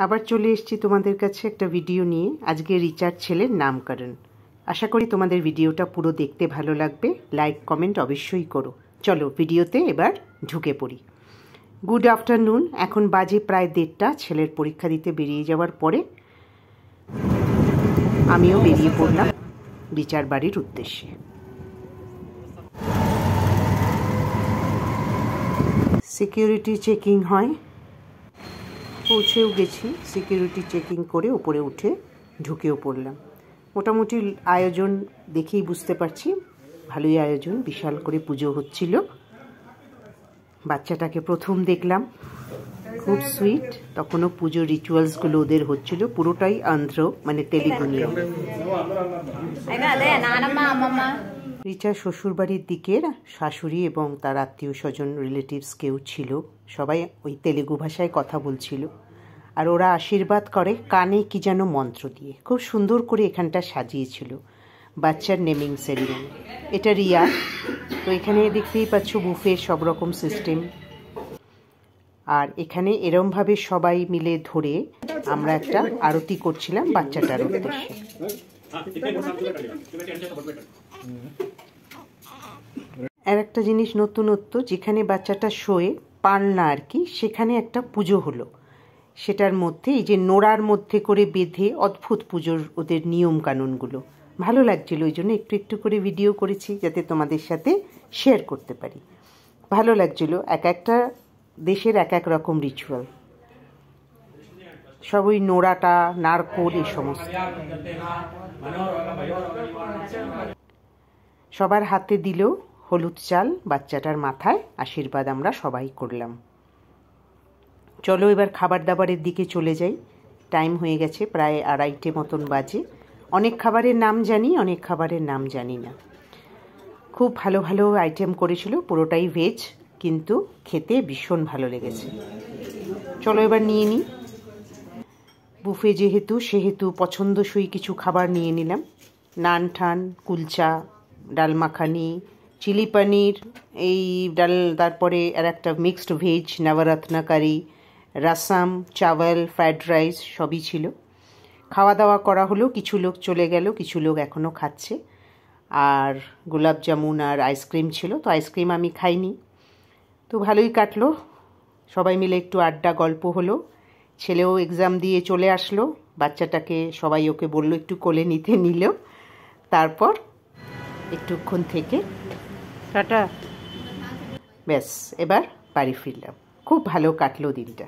আবার চলে এসেছি তোমাদের কাছে একটা ভিডিও নিয়ে। আজকে রিচার ছেলের নামকরণ। আশা করি তোমাদের ভিডিওটা পুরো দেখতে ভালো লাগবে। লাইক কমেন্ট অবশ্যই করো। চলো ভিডিওতে এবার ঢুকে পড়ি। Good afternoon. এখন বাজে প্রায় 1:30। ছেলের পরীক্ষা দিতে বেরিয়ে যাওয়ার পরে আমিও বেরিয়ে পড়লাম রিচার বাড়ির উদ্দেশ্যে। সিকিউরিটি চেকিং হয়, পৌঁছেও গেছি। সিকিউরিটি চেকিং করে উপরে উঠে ঢুকেও পড়লাম। মোটামুটি আয়োজন দেখেই বুঝতে পারছি ভালোই আয়োজন। বিশাল করে পুজো হচ্ছিল। বাচ্চাটাকে প্রথম দেখলাম, খুব সুইট। তখনও পুজো রিচুয়ালসগুলো ওদের হচ্ছিল, পুরোটাই আন্ধ্র মানে তেলেগু নিয়ে। রিচার শ্বশুরবাড়ির দিকের শাশুড়ি এবং তার আত্মীয় স্বজন রিলেটিভস কেউ ছিল, সবাই ওই তেলেগু ভাষায় কথা বলছিল। আর ওরা আশীর্বাদ করে কানে কি যেন মন্ত্র দিয়ে। খুব সুন্দর করে এখানটা সাজিয়েছিল বাচ্চার নেমিং সেরিমনি। এটা রিয়া। তো এখানে দেখতেই পাচ্ছ বুফে সব রকম সিস্টেম। আর এখানে এরমভাবে সবাই মিলে ধরে আমরা একটা আরতি করছিলাম বাচ্চাটার উদ্দেশ্যে। আর একটা জিনিস নতুনত্ব, যেখানে বাচ্চাটা শোয়ে পালনা আর কি, সেখানে একটা পুজো হলো। সেটার মধ্যে এই যে নোড়ার মধ্যে করে বেঁধে অদ্ভুত পুজোর ওদের নিয়ম কানুনগুলো ভালো লাগছিল। ওই জন্য একটু একটু করে ভিডিও করেছি যাতে তোমাদের সাথে শেয়ার করতে পারি। ভালো লাগছিল। এক একটা দেশের এক এক রকম রিচুয়াল, সব ওই নোড়াটা, নারকোল, এই সমস্ত। সবার হাতে দিল হলুদ চাল বাচ্চাটার মাথায়। আশীর্বাদ আমরা সবাই করলাম। চলো এবার খাবার দাবারের দিকে চলে যাই। টাইম হয়ে গেছে, প্রায় 2:30 মতন বাজে। অনেক খাবারের নাম জানি, অনেক খাবারের নাম জানি না। খুব ভালো ভালো আইটেম করেছিল, পুরোটাই ভেজ, কিন্তু খেতে ভীষণ ভালো লেগেছে। চলো এবার নিয়ে নিই। বুফে যেহেতু সেহেতু পছন্দসই কিছু খাবার নিয়ে নিলাম। নান ঠান, কুলচা, ডাল মাখানি, চিলি পনির, এই ডাল, তারপরে আর একটা মিক্সড ভেজ নবরত্ন কারি, রাসাম, চাওয়াল, ফ্রাইড রাইস সবই ছিল। খাওয়া দাওয়া করা হলো। কিছু লোক চলে গেল, কিছু লোক এখনও খাচ্ছে। আর গোলাপ জামুন আর আইসক্রিম ছিল, তো আইসক্রিম আমি খাইনি। তো ভালোই কাটলো। সবাই মিলে একটু আড্ডা গল্প হলো। ছেলেও এক্সাম দিয়ে চলে আসলো। বাচ্চাটাকে সবাই ওকে বললো একটু কোলে নিতে, নিল। তারপর একটুক্ষণ থেকে টাটা, ব্যাস এবার বাড়ি ফিরলাম। খুব ভালো কাটলো দিনটা।